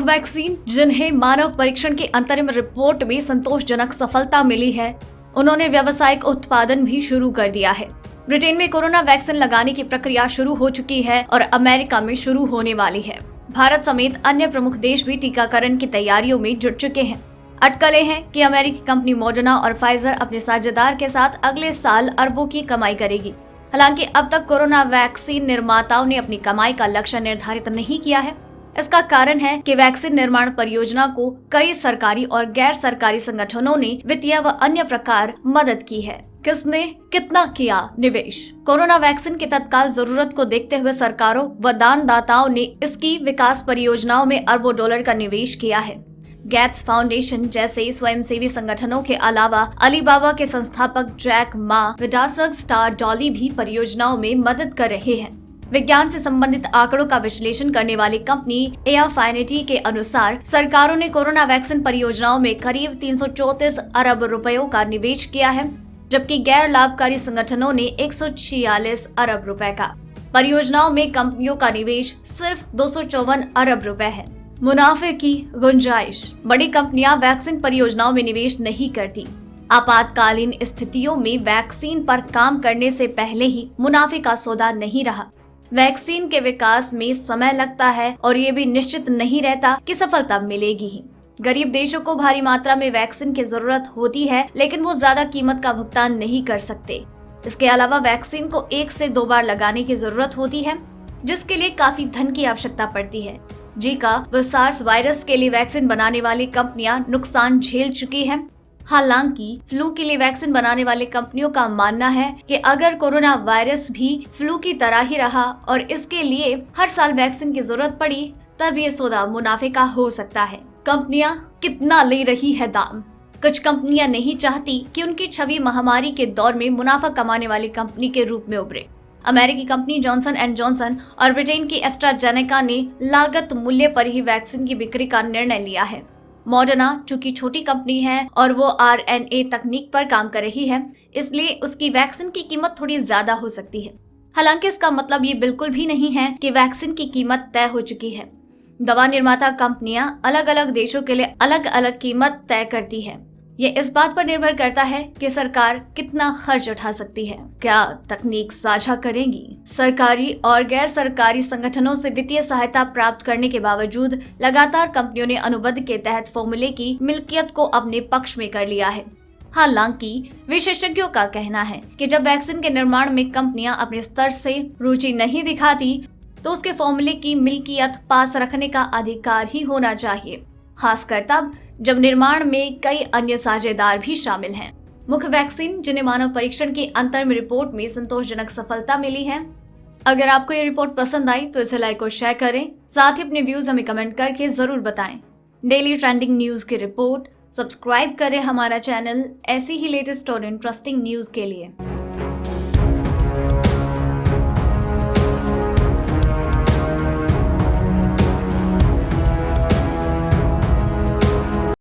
Vaccine जिन्हें मानव परीक्षण की अंतरिम रिपोर्ट में संतोषजनक सफलता मिली है, उन्होंने व्यावसायिक उत्पादन भी शुरू कर दिया है। ब्रिटेन में कोरोना वैक्सीन लगाने की प्रक्रिया शुरू हो चुकी है और अमेरिका में शुरू होने वाली है। भारत समेत अन्य प्रमुख देश भी टीकाकरण की तैयारियों में जुट चुके हैं। अटकलें हैं कि अमेरिकी कंपनी मॉडर्ना और फाइजर अपने साझेदार के साथ अगले साल अरबों की कमाई करेगी। हालांकि अब तक कोरोना वैक्सीन निर्माताओं ने अपनी कमाई का लक्ष्य निर्धारित नहीं किया है। इसका कारण है कि वैक्सीन निर्माण परियोजना को कई सरकारी और गैर सरकारी संगठनों ने वित्तीय व अन्य प्रकार मदद की है। किसने कितना किया निवेश? कोरोना वैक्सीन की तत्काल जरूरत को देखते हुए सरकारों व दानदाताओं ने इसकी विकास परियोजनाओं में अरबों डॉलर का निवेश किया है। गेट्स फाउंडेशन जैसे स्वयंसेवी संगठनों के अलावा अलीबाबा के संस्थापक जैक मा व डासग स्टार डॉली भी परियोजनाओं में मदद कर रहे हैं। विज्ञान से संबंधित आंकड़ों का विश्लेषण करने वाली कंपनी एफिनिटी के अनुसार सरकारों ने कोरोना वैक्सीन परियोजनाओं में करीब 334 अरब रुपयों का निवेश किया है, जबकि गैर लाभकारी संगठनों ने 146 अरब रुपए का। परियोजनाओं में कंपनियों का निवेश सिर्फ 254 अरब रुपए है। मुनाफे की गुंजाइश। बड़ी कंपनियां वैक्सीन परियोजनाओं में निवेश नहीं करती। आपातकालीन स्थितियों में वैक्सीन पर काम करने से पहले ही मुनाफे का सौदा नहीं रहा। वैक्सीन के विकास में समय लगता है और ये भी निश्चित नहीं रहता कि सफलता मिलेगी ही। गरीब देशों को भारी मात्रा में वैक्सीन की जरूरत होती है, लेकिन वो ज्यादा कीमत का भुगतान नहीं कर सकते। इसके अलावा वैक्सीन को 1 से 2 बार लगाने की जरूरत होती है, जिसके लिए काफी धन की आवश्यकता पड़ती है। जीका व सार्स वायरस के लिए वैक्सीन बनाने वाली कंपनियां नुकसान झेल चुकी हैं। हालांकि फ्लू के लिए वैक्सीन बनाने वाली कंपनियों का मानना है कि अगर कोरोना वायरस भी फ्लू की तरह ही रहा और इसके लिए हर साल वैक्सीन की जरूरत पड़ी, तब ये सौदा मुनाफे का हो सकता है। कंपनियां कितना ले रही है दाम? कुछ कंपनियां नहीं चाहती कि उनकी छवि महामारी के दौर में मुनाफा कमाने वाली कंपनी के रूप में उभरे। अमेरिकी कंपनी जॉनसन एंड जॉनसन और ब्रिटेन की एस्ट्राजेनेका ने लागत मूल्य पर ही वैक्सीन की बिक्री का निर्णय लिया है। मॉडर्ना चूंकि छोटी कंपनी है और वो RNA तकनीक पर काम कर रही है, इसलिए उसकी वैक्सीन की कीमत थोड़ी ज्यादा हो सकती है। हालांकि इसका मतलब ये बिल्कुल भी नहीं है कि वैक्सीन की कीमत तय हो चुकी है। दवा निर्माता कंपनियां अलग अलग देशों के लिए अलग अलग कीमत तय करती है। ये इस बात पर निर्भर करता है कि सरकार कितना खर्च उठा सकती है। क्या तकनीक साझा करेंगी? सरकारी और गैर सरकारी संगठनों से वित्तीय सहायता प्राप्त करने के बावजूद लगातार कंपनियों ने अनुबंध के तहत फॉर्मूले की मिल्कियत को अपने पक्ष में कर लिया है। हालांकि विशेषज्ञों का कहना है कि जब वैक्सीन के निर्माण में कंपनियां अपने स्तर से रुचि नहीं दिखाती, तो उसके फॉर्मूले की मिल्कियत पास रखने का अधिकार ही होना चाहिए, खासकर तब जब निर्माण में कई अन्य साझेदार भी शामिल हैं। मुख्य वैक्सीन जिन्हें मानव परीक्षण की अंतरिम रिपोर्ट में संतोषजनक सफलता मिली है। अगर आपको ये रिपोर्ट पसंद आई तो इसे लाइक और शेयर करें, साथ ही अपने व्यूज हमें कमेंट करके जरूर बताएं। डेली ट्रेंडिंग न्यूज की रिपोर्ट सब्सक्राइब करें हमारा चैनल ऐसी ही लेटेस्ट और इंटरेस्टिंग न्यूज के लिए।